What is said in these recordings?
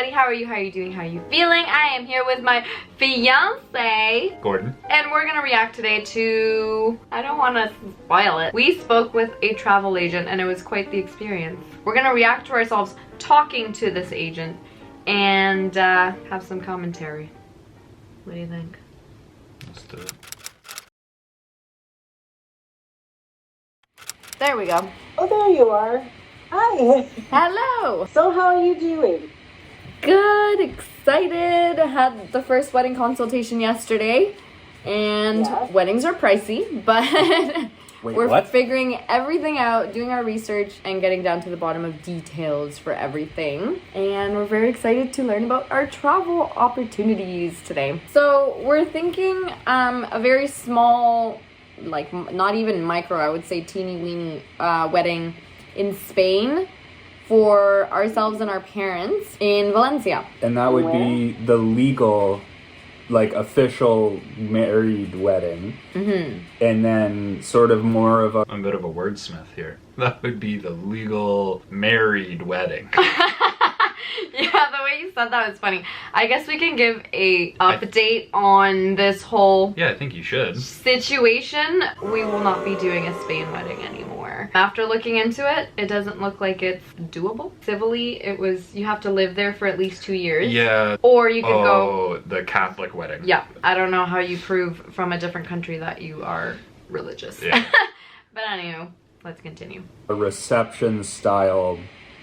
everybody. How are you? How are you doing? How are you feeling? I am here with my fiance, Gordon. And we're gonna react today to... I don't want to spoil it. We spoke with a travel agent and it was quite the experience. We're gonna react to ourselves talking to this agent and have some commentary. What do you think? Let's do it. There we go. Oh, there you are. Hi. Hello. So how are you doing? Good, excited. Had the first wedding consultation yesterday, and Yeah. weddings are pricey, but Wait, we're what? figuring everything out, doing our research, and getting down to the bottom of details for everything. And we're very excited to learn about our travel opportunities today. So we're thinking a very small, like not even micro, I would say teeny weeny wedding in Spain for ourselves and our parents in Valencia. And that would be the legal, like, official married wedding. Mm-hmm. And then sort of more of a... I'm a bit of a wordsmith here. That would be the legal married wedding. Yeah, the way you said that was funny. I guess we can give a update on this whole Yeah, I think you should. situation. We will not be doing a Spain wedding anymore. After looking into it, it doesn't look like it's doable. Civilly, it was, you have to live there for at least 2 years. Yeah. Or you can go... Oh, the Catholic wedding. Yeah, I don't know how you prove from a different country that you are religious. Yeah. But anyway, let's continue. A reception style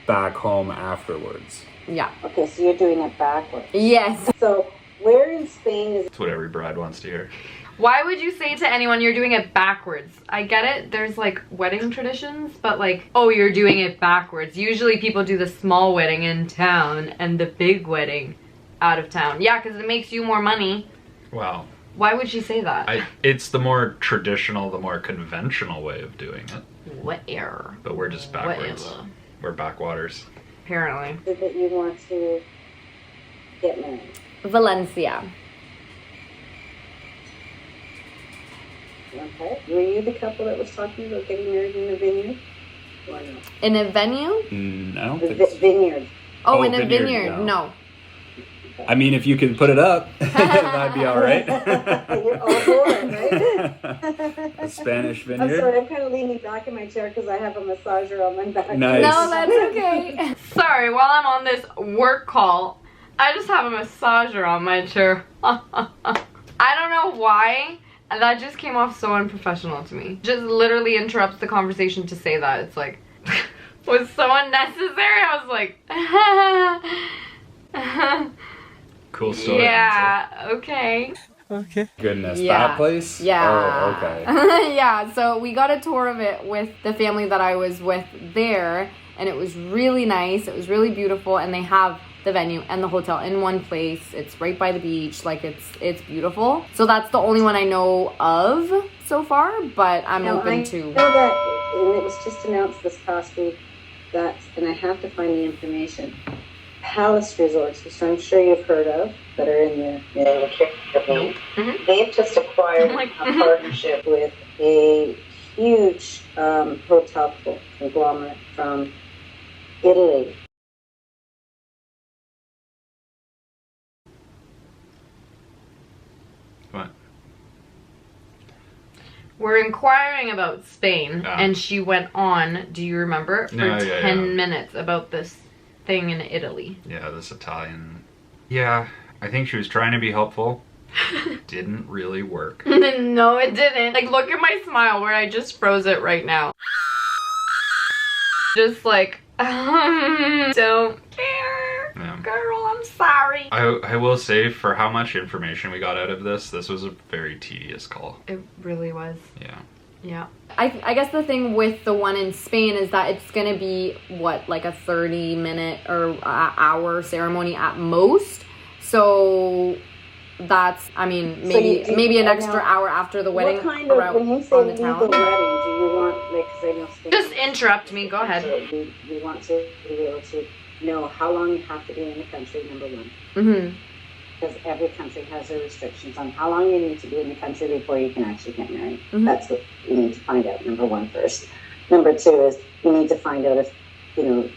back home afterwards. Yeah. Okay, so you're doing it backwards. Yes. So where in Spain is... That's what every bride wants to hear. Why would you say to anyone you're doing it backwards? I get it, there's like wedding traditions, but like, oh, you're doing it backwards. Usually people do the small wedding in town and the big wedding out of town. Yeah, because it makes you more money. Wow. Why would she say that? It's the more traditional, the more conventional way of doing it. Whatever. But we're just backwards. Whatever. We're backwaters. Apparently. that you want to get married? Valencia. Okay. Were you the couple that was talking about getting married in a vineyard? Or no? In a venue? I don't The think so. vineyard. Oh, Oh, in a vineyard, vineyard. No. I mean, if you can put it up, that'd be all right. You're all for it, right? A Spanish I'm vineyard. sorry, I'm kind of leaning back in my chair because I have a massager on my back. Nice. No, that's okay. Sorry, while I'm on this work call, I just have a massager on my chair. I don't know why. That just came off so unprofessional to me. Just literally interrupts the conversation to say that. It's like, was so unnecessary. I was like, Cool story. yeah, okay. Okay. Goodness, Yeah. that place? Yeah. Oh, okay. Yeah, so we got a tour of it with the family that I was with there, and it was really nice. It was really beautiful, and they have the venue and the hotel in one place. It's right by the beach. Like, it's beautiful. So that's the only one I know of so far, but I'm Now, open I to... know that, and it was just announced this past week that, and I have to find the information, Palace Resorts, which I'm sure you've heard of, that are in the Caribbean, Mhm. they've just acquired Like- a partnership with a huge hotel conglomerate from Italy. What? We're inquiring about Spain, Ah. and she went on, do you remember, for Yeah, yeah, 10 yeah. minutes about this thing in Italy. Yeah, this Italian. Yeah, I think she was trying to be helpful. Didn't really work. No, it didn't. Like, look at my smile where I just froze it right now. Just like, don't care. Yeah. Girl, I'm sorry. I will say, for how much information we got out of this was a very tedious call. It really was. Yeah. Yeah. I guess the thing with the one in Spain is that it's going to be, what, like a 30-minute or hour ceremony at most. So that's, I mean, maybe an extra hour after the wedding. What kind of, when you say on the legal town. wedding, do you want, like, because I know Spain... Just interrupt me, go ahead. So we want to be able to know how long you have to be in the country, number one. Mm-hmm. Because every country has their restrictions on how long you need to be in the country before you can actually get married. Mhm. That's what you need to find out, number one first. Number two is you need to find out if, you know,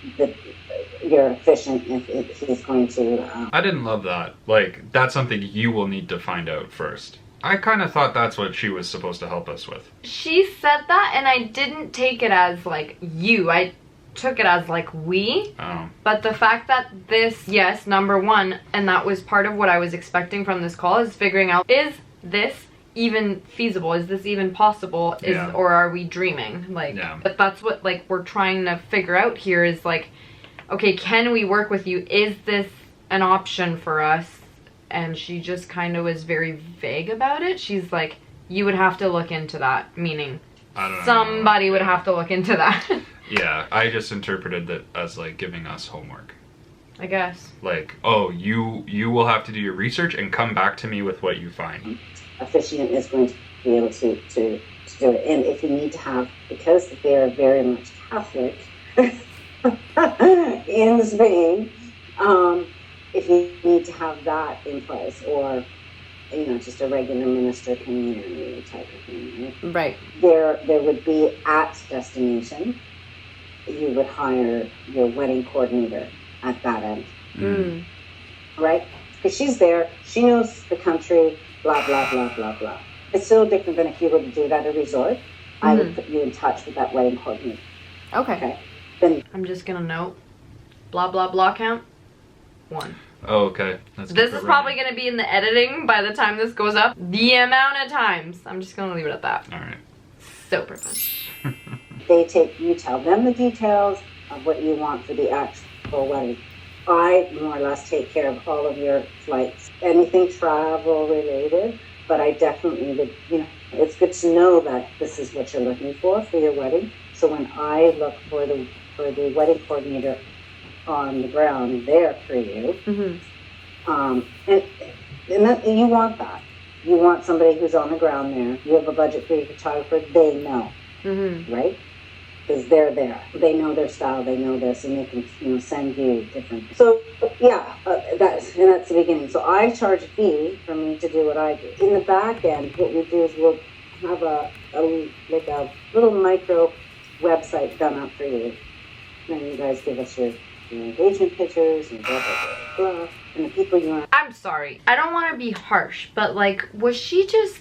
you're efficient if he's going to. I didn't love that. Like, that's something you will need to find out first. I kind of thought that's what she was supposed to help us with. She said that, and I didn't take it as like you. I took it as like we. Oh. But the fact that this, yes, number one, and that was part of what I was expecting from this call, is figuring out, is this even feasible? Is this even possible? Or are we dreaming? Like, but that's what like we're trying to figure out here is like, okay, can we work with you? Is this an option for us? And she just kind of was very vague about it. She's like, you would have to look into that, meaning somebody would have to look into that. Yeah, I just interpreted that as like giving us homework. I guess. Like, oh, you will have to do your research and come back to me with what you find. Officiant is going to be able to do it. And if you need to have, because they are very much Catholic in Spain, if you need to have that in place, or just a regular minister community type of thing, right? There would be at destination, you would hire your wedding coordinator at that end, right? Because she's there, she knows the country, blah blah blah blah blah. It's still different than if you were to do it at a resort. I would put you in touch with that wedding coordinator. Okay. Then I'm just gonna note, blah blah blah count 1. Oh, okay. This is probably going to be in the editing by the time this goes up. The amount of times. I'm just going to leave it at that. All right. Super fun. you tell them the details of what you want for the actual wedding. I more or less take care of all of your flights, anything travel related, but I definitely would, it's good to know that this is what you're looking for your wedding. So when I look for the wedding coordinator on the ground there for you, and that, you want that. You want somebody who's on the ground there. You have a budget for your photographer. They know, right? Because they're there. They know their style. They know this, and they can send you different. So that's the beginning. So I charge a fee for me to do what I do. In the back end, what we do is we'll have a little micro website done up for you. And you guys give us your engagement pictures and blah, blah, blah, blah, and the people you want. I'm sorry. I don't want to be harsh, but like, was she just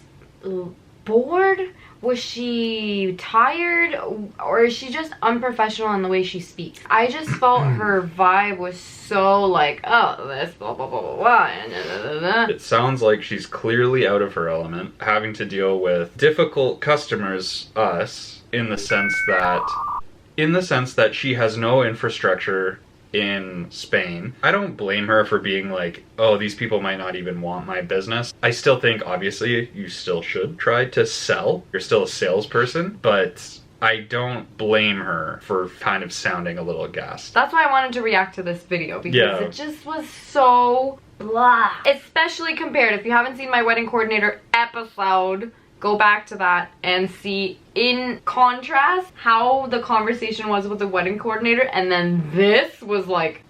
bored? Was she tired? Or is she just unprofessional in the way she speaks? I just felt her vibe was so like, oh, this blah, blah, blah, blah, blah, and da, da, da, da. It sounds like she's clearly out of her element, having to deal with difficult customers, us, in the sense that she has no infrastructure in Spain. I don't blame her for being like, oh, these people might not even want my business. I still think, obviously, you still should try to sell. You're still a salesperson, but I don't blame her for kind of sounding a little gassed. That's why I wanted to react to this video, because it just was so blah. Especially compared, if you haven't seen my wedding coordinator episode, go back to that and see in contrast how the conversation was with the wedding coordinator, and then this was like...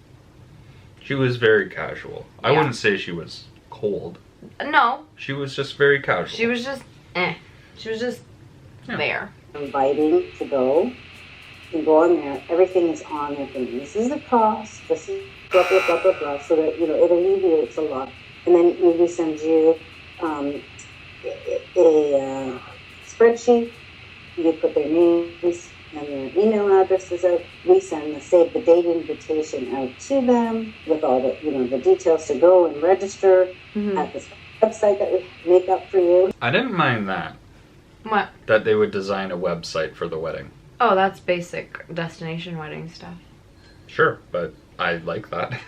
She was very casual. I wouldn't say she was cold. No. She was just very casual. She was just, She was just there. Inviting to go. You can go on there. Everything is on there for me. This is the cost. This is blah, blah, blah, blah, blah. So that, it alleviates a lot. And then we send you a spreadsheet. You put their names and their email addresses out. We send the save the date invitation out to them with all the the details to go and register at this website that we make up for you. I didn't mind that. What? That they would design a website for the wedding. Oh, that's basic destination wedding stuff. Sure, but I like that.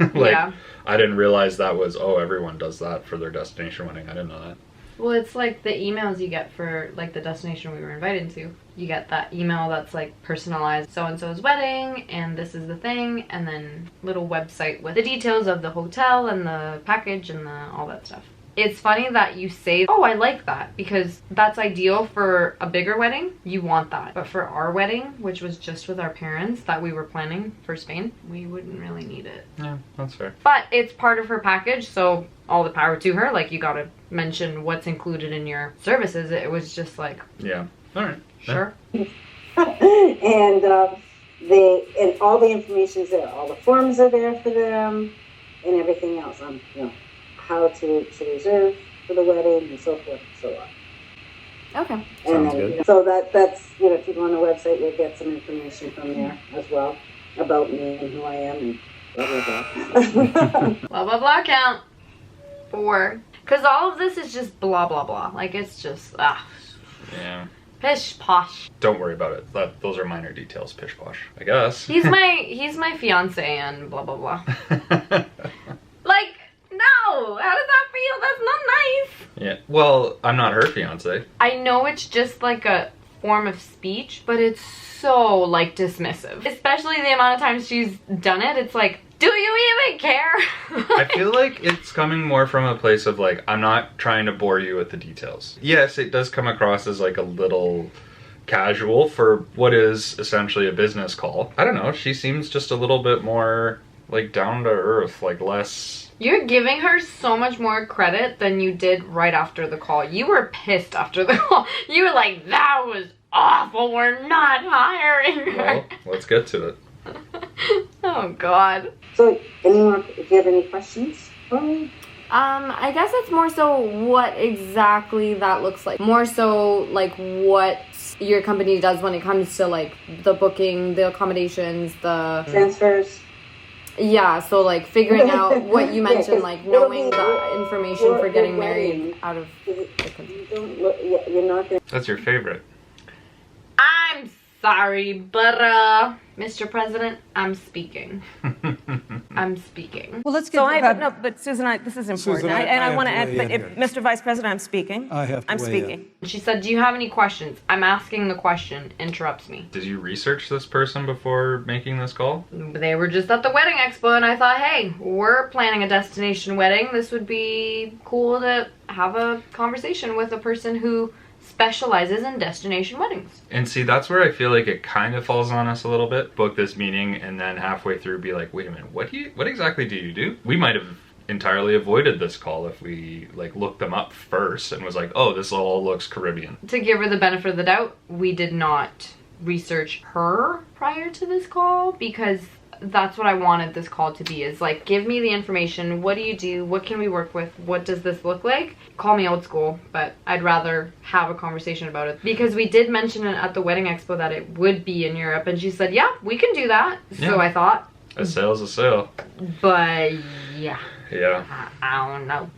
I didn't realize that was, everyone does that for their destination wedding. I didn't know that. Well, it's like the emails you get for like the destination we were invited to. You get that email that's like personalized, so-and-so's wedding, and this is the thing, and then little website with the details of the hotel and the package and all that stuff. It's funny that you say, oh, I like that, because that's ideal for a bigger wedding. You want that. But for our wedding, which was just with our parents that we were planning for Spain, we wouldn't really need it. Yeah, that's fair. But it's part of her package, so all the power to her. Like, you gotta mention what's included in your services. It was just like... Yeah. All right. Sure. And and all the information's there. All the forms are there for them, and everything else on how to reserve for the wedding and so forth and so on. Okay. And Sounds then, good. so that's if you go on the website, you'll get some information from there as well about me and who I am and blah blah blah. Blah, blah, blah count. 4. Because all of this is just blah, blah, blah. Like, it's just, Yeah. pish posh. Don't worry about it. Those are minor details, pish posh, I guess. He's my fiance and blah, blah, blah. Like, no! How does that feel? That's not nice! Yeah. Well, I'm not her fiance. I know it's just like a form of speech, but it's so, like, dismissive. Especially the amount of times she's done it. It's like, do you even care? I feel like it's coming more from a place of like, I'm not trying to bore you with the details. Yes, it does come across as like a little casual for what is essentially a business call. I don't know, she seems just a little bit more like down to earth, like less... You're giving her so much more credit than you did right after the call. You were pissed after the call. You were like, that was awful, we're not hiring her. Well, let's get to it. Oh God. So, do you have any questions for me? I guess it's more so what exactly that looks like. More so like what your company does when it comes to like the booking, the accommodations, the Transfers. Yeah, so like figuring out what you mentioned, 'cause like knowing the information for getting married wedding. out of the country. You don't look, you're not going That's your favorite. I'm sorry, but Mr. President, I'm speaking. I'm speaking. Well, let's get So to I, that. no, but Susan, this is important. Susan, I And I have want to to add, weigh but in if, here. Mr. Vice President, I'm speaking. I have to I'm weigh in. speaking. She said, do you have any questions? I'm asking the question, interrupts me. Did you research this person before making this call? They were just at the wedding expo and I thought, hey, we're planning a destination wedding. This would be cool to have a conversation with a person who specializes in destination weddings. And see, that's where I feel like it kind of falls on us a little bit. Book this meeting and then halfway through be like, wait a minute, what exactly do you do? We might have entirely avoided this call if we like looked them up first and was like, oh, this all looks Caribbean. To give her the benefit of the doubt, we did not research her prior to this call because that's what I wanted this call to be, is like, give me the information. What do you do? What can we work with? What does this look like? Call me old school, but I'd rather have a conversation about it because we did mention it at the wedding expo that it would be in Europe and she said, yeah, we can do that. Yeah. So I thought, A sale's a sale. but yeah, Yeah. I don't know.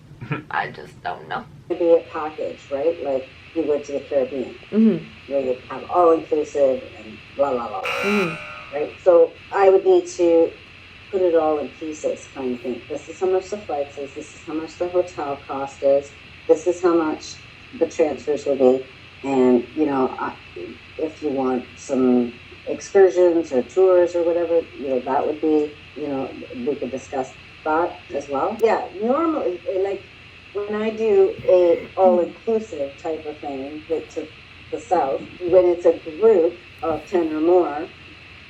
I just don't know. to be a package, right? Like you would to the Caribbean, Mm-hmm. where you have all inclusive and blah, blah, blah. Mm-hmm. Right? So I would need to put it all in pieces, kind of thing. This is how much the flights is. This is how much the hotel cost is. This is how much the transfers will be. And, if you want some excursions or tours or whatever, that would be, we could discuss that as well. Yeah, normally, like when I do a all-inclusive type of thing to the South, when it's a group of 10 or more,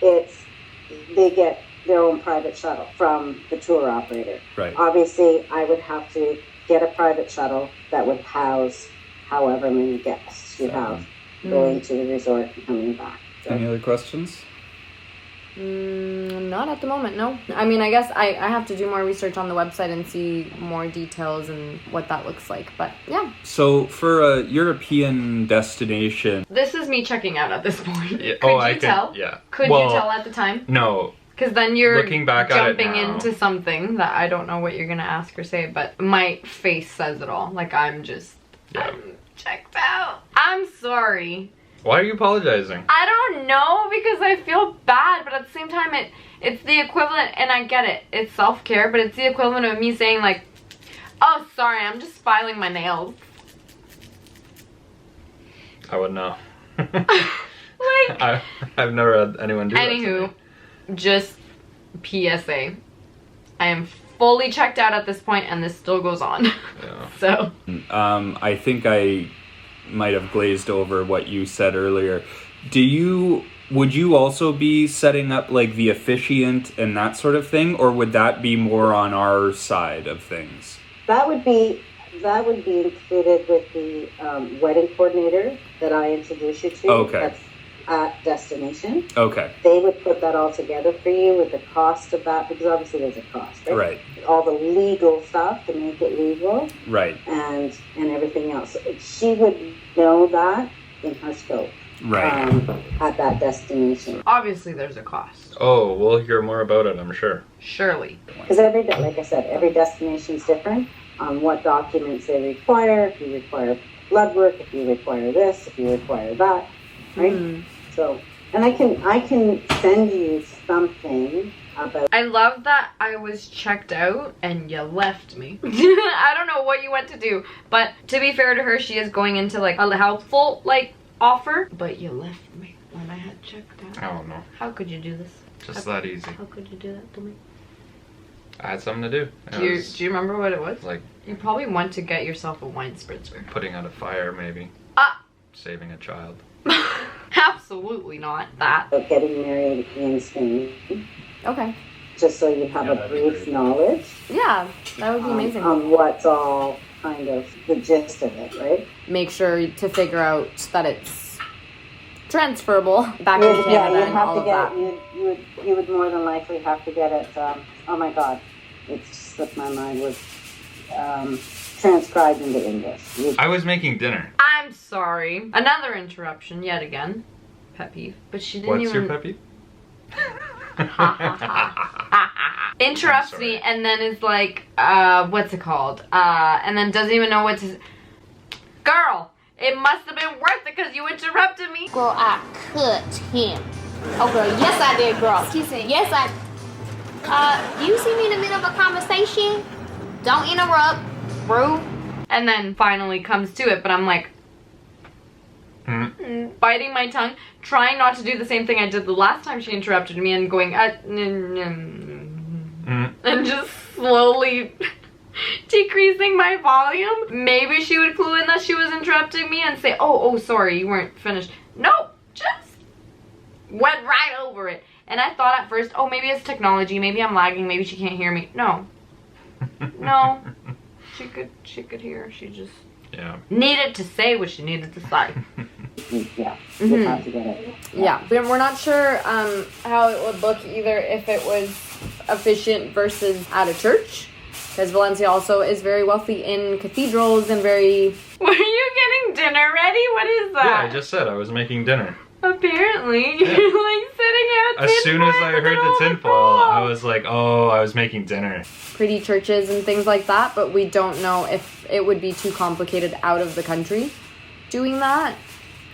they get their own private shuttle from the tour operator. Right. Obviously, I would have to get a private shuttle that would house however many guests you have going to the resort and coming back. Any other questions? Not at the moment, no. I mean, I guess I have to do more research on the website and see more details and what that looks like. But yeah. So for a European destination, This is me checking out at this point. Yeah. Could you tell? Yeah. Could Well, you tell at the time? No. Because then you're Looking back at it jumping now. into something that I don't know what you're going to ask or say, but my face says it all. Like, I'm checked out. I'm sorry. Why are you apologizing? I don't know because I feel bad, but at the same time, it's the equivalent, and I get it. It's self-care, but it's the equivalent of me saying like, oh, sorry, I'm just filing my nails. I wouldn't know. Like, I've never had anyone do that. to anywho, me. just PSA. I am fully checked out at this point, and this still goes on. Yeah. So, I think I might have glazed over what you said earlier. Would you also be setting up like the officiant and that sort of thing, or would that be more on our side of things? That would be included with the wedding coordinator that I introduce you to. Okay. at destination. Okay. They would put that all together for you with the cost of that, because obviously there's a cost, right? Right. All the legal stuff to make it legal Right. and everything else. She would know that in her scope. Right. At that destination. Obviously, there's a cost. Oh, we'll hear more about it, I'm sure. Surely. Because like I said, every destination is different on what documents they require. If you require blood work, if you require this, if you require that, right? Mm. So, and I can send you something about. I love that I was checked out and you left me. I don't know what you went to do, but to be fair to her, she is going into like a helpful offer, but you left me when I had checked out. I don't know. How could you do this? Just that easy. How could you do that to me? I had something to do. Do you remember what it was? Like You probably went to get yourself a wine spritzer. putting out a fire, maybe. Ah! Saving a child. Absolutely not that. About getting married in Spain, Okay. just so you have Yeah, a that'd be brief great. knowledge Yeah, that would be amazing. on what's all kind of the gist of it, right? Make sure to figure out that it's transferable back to Canada Yeah, you'd and have all to of get that. you would more than likely have to get it. Oh my God, it slipped my mind. Was transcribed into English. I was making dinner. I'm sorry. Another interruption yet again. Pet peeve. But she didn't What's even your peppy? interrupts I'm me sorry. and then is like, what's it called? And then doesn't even know what to. Girl, it must have been worth it because you interrupted me. Girl, I cut him. Oh, girl, yes I did, girl. Excuse me. Yes, you see me in the middle of a conversation? Don't interrupt. Rude. And then finally comes to it, but I'm like, biting my tongue, trying not to do the same thing I did the last time she interrupted me and going, and just slowly decreasing my volume. Maybe she would clue in that she was interrupting me and say, oh, sorry, you weren't finished. Nope, just went right over it. And I thought at first, oh, maybe it's technology, maybe I'm lagging, maybe she can't hear me. No. No. She could hear. She just needed to say what she needed to say. Yeah, you have to get it. Yeah, we're not sure how it would look either if it was efficient versus at a church, because Valencia also is very wealthy in cathedrals and very. Were you getting dinner ready? What is that? Yeah, I just said I was making dinner. Apparently, you're like sitting at As soon as I heard the tinfoil, I was like, oh, I was making dinner. Pretty churches and things like that, but we don't know if it would be too complicated out of the country doing that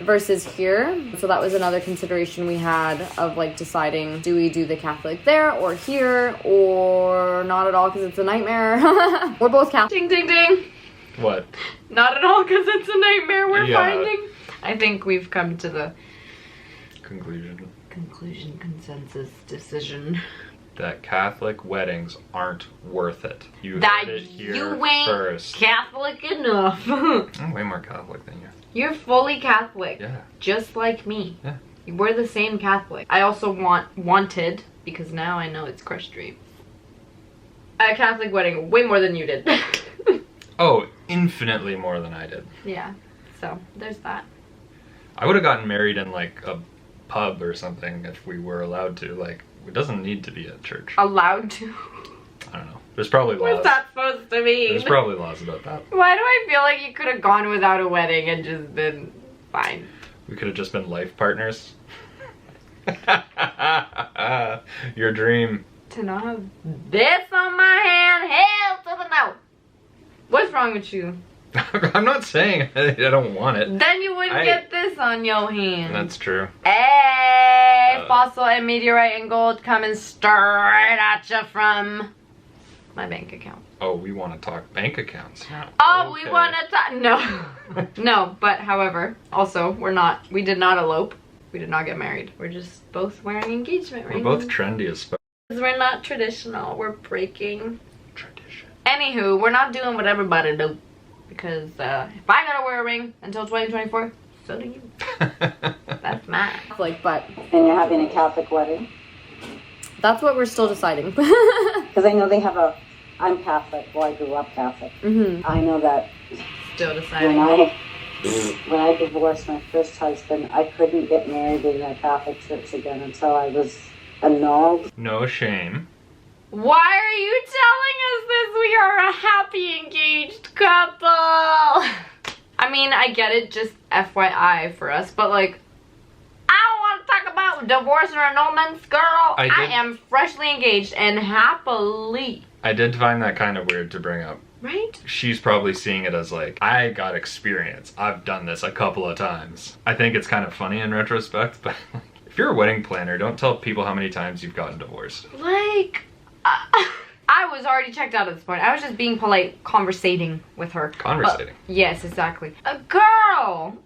versus here. So that was another consideration we had of like deciding, do we do the Catholic there or here or not at all because it's a nightmare. We're both Catholic. Ding, ding, ding. What? Not at all because it's a nightmare we're Yeah. finding. I think we've come to the Conclusion. consensus, decision. That Catholic weddings aren't worth it. You That heard it here you ain't first. Catholic enough. I'm way more Catholic than you. You're fully Catholic. Yeah. Just like me. Yeah. We're the same Catholic. I also wanted, because now I know it's crushed dreams, a Catholic wedding way more than you did. Oh, infinitely more than I did. Yeah. So, there's that. I would have gotten married in like a pub or something if we were allowed to. Like, it doesn't need to be at church. Allowed to. I don't know. There's probably laws. What's that supposed to mean? There's probably laws about that. Why do I feel like you could have gone without a wedding and just been fine? We could have just been life partners. Your dream. To not have this on my hand, hell to the no. What's wrong with you? I'm not saying I don't want it. Then you wouldn't get this on your hand. That's true. Hey, fossil and meteorite and gold coming straight at you from my bank account. Oh, we want to talk bank accounts. Oh, Okay. we want to talk. No. No, but however, also, we did not elope. We did not get married. We're just both wearing engagement We're rings. both trendy as fuck. We're not traditional. We're breaking. Tradition. Anywho, we're not doing what everybody do. Because if I gotta wear a ring until 2024, so do you. That's mine. But And you're having a Catholic wedding? that's what we're still deciding. Because I know they have I'm Catholic. Well, I grew up Catholic. Mm-hmm. I know that Still when deciding. I when I divorced my first husband, I couldn't get married in a Catholic church again until I was annulled. No shame. Why are you telling us this? We are a happy engaged couple. I mean, I get it, just FYI for us, but like, I don't want to talk about divorce or annulments, girl. I am freshly engaged and happily. I did find that kind of weird to bring up. Right? She's probably seeing it as like, I got experience. I've done this a couple of times. I think it's kind of funny in retrospect, but if you're a wedding planner, don't tell people how many times you've gotten divorced. Like, I was already checked out at this point. I was just being polite, conversating with her. Conversating. Yes, exactly. Girl!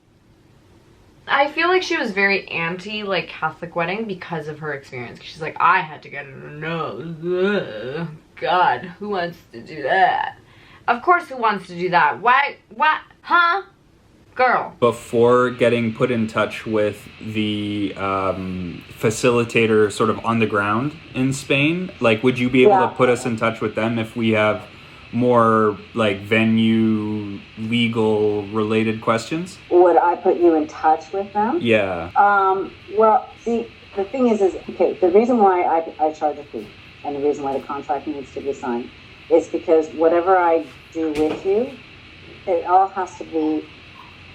I feel like she was very anti, like, Catholic wedding because of her experience. She's like, I had to get an annul. God, who wants to do that? Of course, who wants to do that? Why? What? Huh? Girl. Before getting put in touch with the facilitator sort of on the ground in Spain, like, would you be able to put us in touch with them if we have more, like, venue legal related questions? Would I put you in touch with them? Yeah. Well, see, the thing is okay, the reason why I charge a fee and the reason why the contract needs to be signed is because whatever I do with you, it all has to be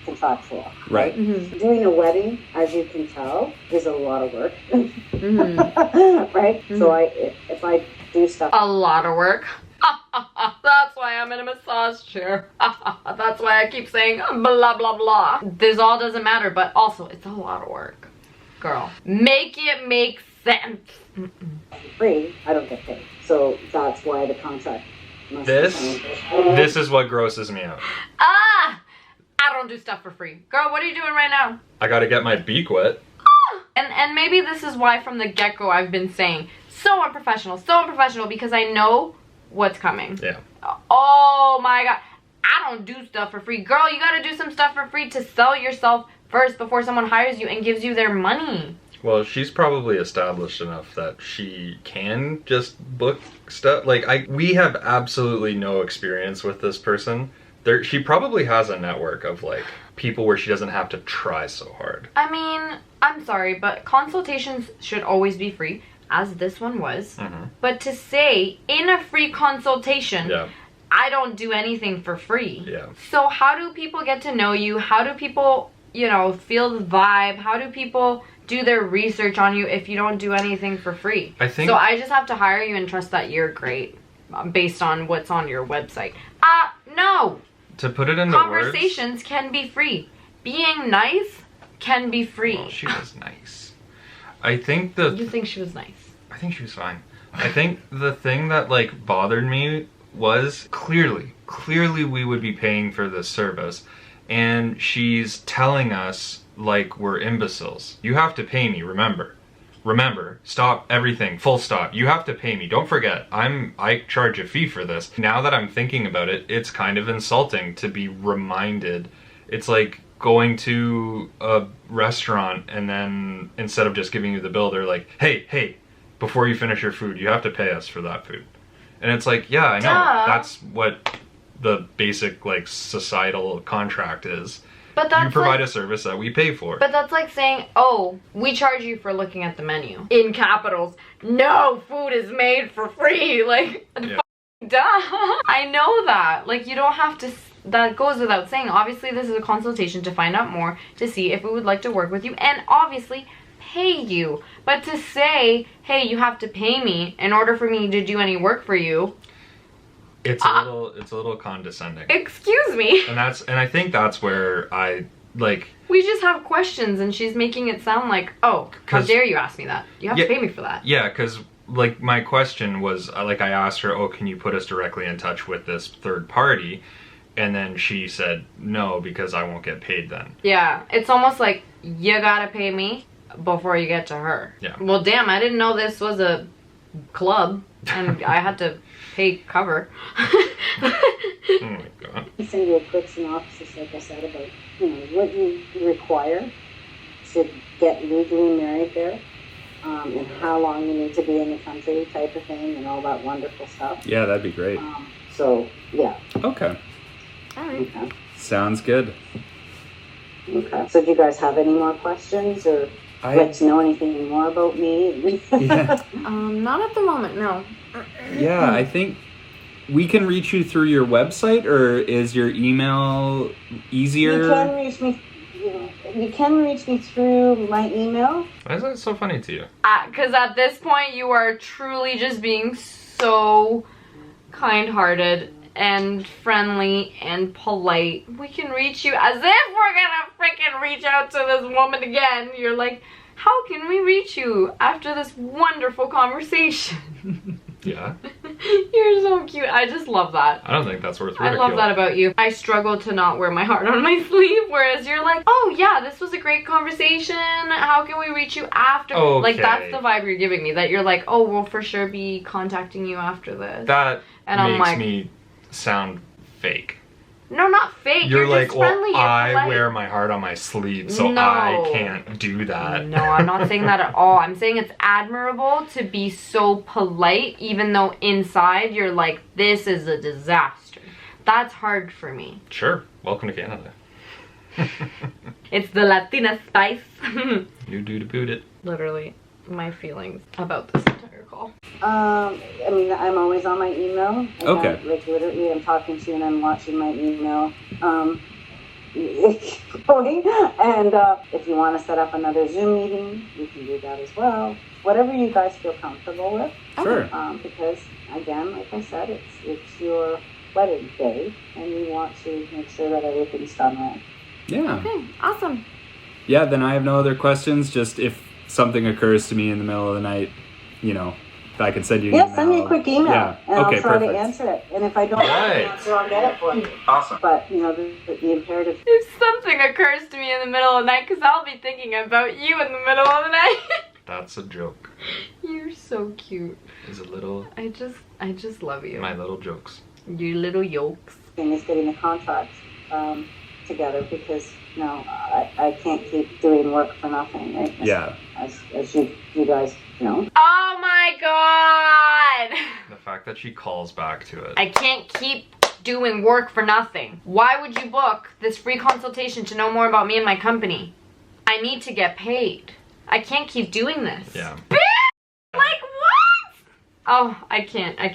contractual. Right. Mm-hmm. Doing a wedding, as you can tell, is a lot of work. Mm-hmm. Right? Mm-hmm. So if I do stuff... A lot of work. That's why I'm in a massage chair. That's why I keep saying blah blah blah. This all doesn't matter, but also it's a lot of work. Girl, make it make sense. free, I don't get paid. So that's why the contract must be signed. This is what grosses me out. I don't do stuff for free. Girl, what are you doing right now? I gotta get my beak wet. And maybe this is why from the get-go I've been saying so unprofessional because I know what's coming. Yeah. Oh my god. I don't do stuff for free. Girl, you gotta do some stuff for free to sell yourself first before someone hires you and gives you their money. Well, she's probably established enough that she can just book stuff. Like, we have absolutely no experience with this person. She probably has a network of, like, people where she doesn't have to try so hard. I mean, I'm sorry, but consultations should always be free, as this one was. Mm-hmm. But to say, in a free consultation, Yeah. I don't do anything for free. Yeah. So how do people get to know you? How do people, feel the vibe? How do people do their research on you if you don't do anything for free? So I just have to hire you and trust that you're great based on what's on your website. No. To put it into Conversations can be free. Being nice can be free. Well, she was nice. I think You think she was nice? I think she was fine. I think the thing that, like, bothered me was clearly we would be paying for this service, and she's telling us like we're imbeciles. You have to pay me, remember, stop everything, full stop. You have to pay me. Don't forget, I charge a fee for this. Now that I'm thinking about it, it's kind of insulting to be reminded. It's like going to a restaurant and then instead of just giving you the bill, they're like, hey, before you finish your food, you have to pay us for that food. And it's like, yeah, I know. Duh. That's what the basic, like, societal contract is. But that's you provide like, a service that we pay for. But that's like saying, oh, we charge you for looking at the menu. In capitals, no food is made for free. Like, Yeah. duh. I know that. Like, you don't have to, that goes without saying. Obviously, this is a consultation to find out more, to see if we would like to work with you, and obviously, pay you. But to say, hey, you have to pay me in order for me to do any work for you. It's a little condescending. Excuse me. And I think that's where I, like... We just have questions and she's making it sound like, oh, how dare you ask me that? You have to pay me for that. Yeah, because, like, my question was, like, I asked her, oh, can you put us directly in touch with this third party? And then she said, no, because I won't get paid then. Yeah, it's almost like, you gotta pay me before you get to her. Yeah. Well, damn, I didn't know this was a club and I had to pay cover. Oh my god. I'll send you a quick synopsis, like I said, about what you require to get legally married there, and how long you need to be in the country, type of thing, and all that wonderful stuff. Yeah, that'd be great. So yeah. Okay. All right. Okay. Sounds good. Okay. So do you guys have any more questions or like to know anything more about me? Yeah. Not at the moment, no. Yeah, I think we can reach you through your website, or is your email easier? You can reach me through my email. Why is that so funny to you? Because at this point, you are truly just being so kind-hearted and friendly and polite. We can reach you as if we're gonna freaking reach out to this woman again. You're like, how can we reach you after this wonderful conversation? Yeah. You're so cute. I just love that. I don't think that's worth I ridicule. love that about you. I struggle to not wear my heart on my sleeve, whereas you're like, oh yeah, this was a great conversation. How can we reach you after? Okay. Like, that's the vibe you're giving me, that you're like, oh, we'll for sure be contacting you after this. That And I'm makes like- me sound fake. No, not fake. You're like, just friendly. well, You're I polite. wear my heart on my sleeve, so No. I can't do that. No, I'm not saying that at all. I'm saying it's admirable to be so polite, even though inside you're like, this is a disaster. That's hard for me. Sure. Welcome to Canada. It's the Latina spice. You do to boot it. Literally, my feelings about this entire call. I mean, I'm always on my email. Okay. Like literally, I'm talking to you and I'm watching my email. Going. And if you want to set up another Zoom meeting, you can do that as well. Whatever you guys feel comfortable with. Sure. Because again, like I said, it's your wedding day, and you want to make sure that everything's done right. Yeah. Okay, awesome. Yeah, then I have no other questions. Just if something occurs to me in the middle of the night, you know, I can send you an email. Yeah, send me a quick email, Yeah. and Okay, I'll try perfect. to answer it. And if I don't have Right. an answer, I'll get it for you. Awesome. But, you know, the imperative. If something occurs to me in the middle of the night, because I'll be thinking about you in the middle of the night. That's a joke. You're so cute. Is a little I just love you. my little jokes. You little yolks. thing is getting the contracts together, because, you know, I can't keep doing work for nothing, right? Yeah. As you guys know. Oh my god! The fact that she calls back to it. I can't keep doing work for nothing. Why would you book this free consultation to know more about me and my company? I need to get paid. I can't keep doing this. Yeah. Bitch! Like what? Oh, I can't. I'm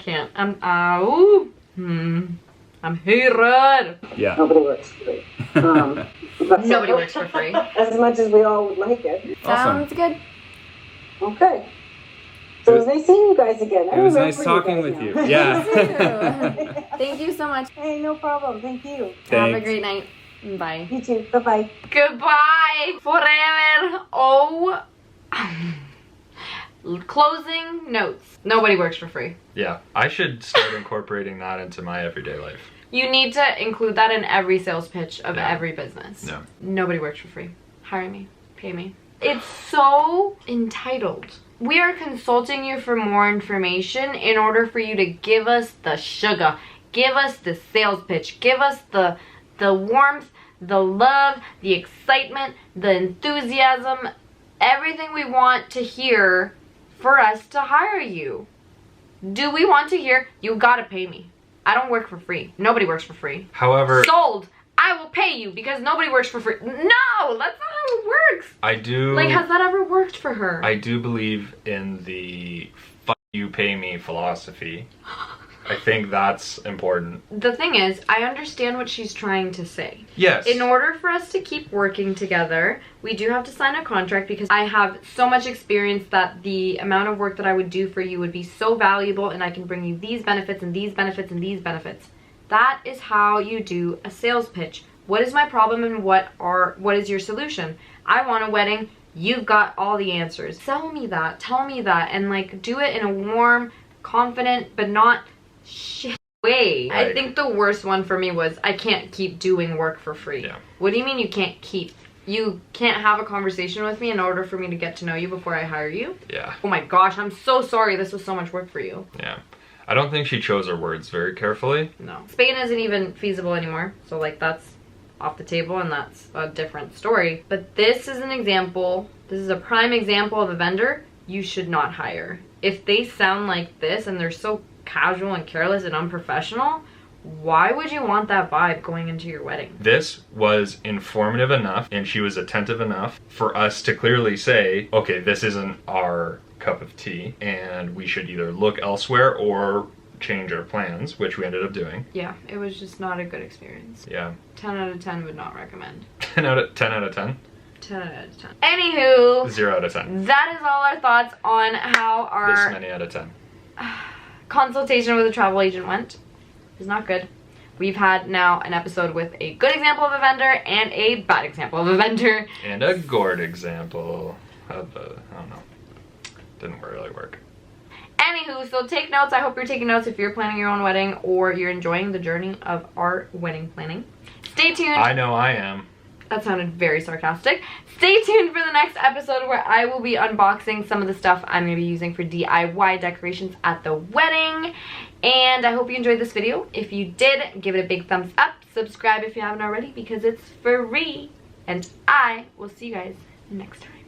hated. Yeah. Nobody works for free. But Nobody works for free. As much as we all would like it. Awesome. Sounds good. Okay. So it was nice seeing you guys again. It was nice talking with you. Yeah. Thank you so much. Hey, no problem. Thank you. Have a Thanks. great night. Bye. You too. Bye-bye. Goodbye forever. Oh. Closing notes. Nobody works for free. Yeah. I should start incorporating that into my everyday life. You need to include that in every sales pitch of Yeah. every business. Yeah. Nobody works for free. Hire me. Pay me. It's so entitled. We are consulting you for more information in order for you to give us the sugar. Give us the sales pitch. Give us the warmth, the love, the excitement, the enthusiasm, everything we want to hear for us to hire you. Do we want to hear? You gotta pay me. I don't work for free. Nobody works for free. However, Sold. I will pay you because nobody works for free. No, that's not how it works. I do. Like, has that ever worked for her? I do believe in the "fuck you, pay me" philosophy. I think that's important. The thing is, I understand what she's trying to say. Yes. In order for us to keep working together, we do have to sign a contract because I have so much experience that the amount of work that I would do for you would be so valuable, and I can bring you these benefits and these benefits and these benefits. That is how you do a sales pitch. What is my problem and what is your solution? I want a wedding. You've got all the answers. Tell me that. Tell me that. And like, do it in a warm, confident, but not shit way. Right. I think the worst one for me was, I can't keep doing work for free. Yeah. What do you mean you can't keep? You can't have a conversation with me in order for me to get to know you before I hire you? Yeah. Oh my gosh, I'm so sorry this was so much work for you. Yeah. I don't think she chose her words very carefully. No. Spain isn't even feasible anymore, so like that's off the table and that's a different story. But this is an example, this is a prime example of a vendor you should not hire. If they sound like this and they're so casual and careless and unprofessional, Why would you want that vibe going into your wedding? This was informative enough and she was attentive enough for us to clearly say, okay, this isn't our cup of tea and we should either look elsewhere or change our plans, which we ended up doing. Yeah, it was just not a good experience. Yeah. 10 out of 10 would not recommend. 10 out of 10? 10 out of 10. Anywho, 0 out of 10. that is all our thoughts on how This our many out of 10. consultation with a travel agent went. It's not good. We've had now an episode with a good example of a vendor and a bad example of a vendor. And a gourd example of the, I don't know, didn't really work. Anywho, so take notes. I hope you're taking notes if you're planning your own wedding or you're enjoying the journey of our wedding planning. Stay tuned. I know I am. That sounded very sarcastic. Stay tuned for the next episode where I will be unboxing some of the stuff I'm going to be using for DIY decorations at the wedding. And I hope you enjoyed this video. If you did, give it a big thumbs up. Subscribe if you haven't already because it's free. And I will see you guys next time.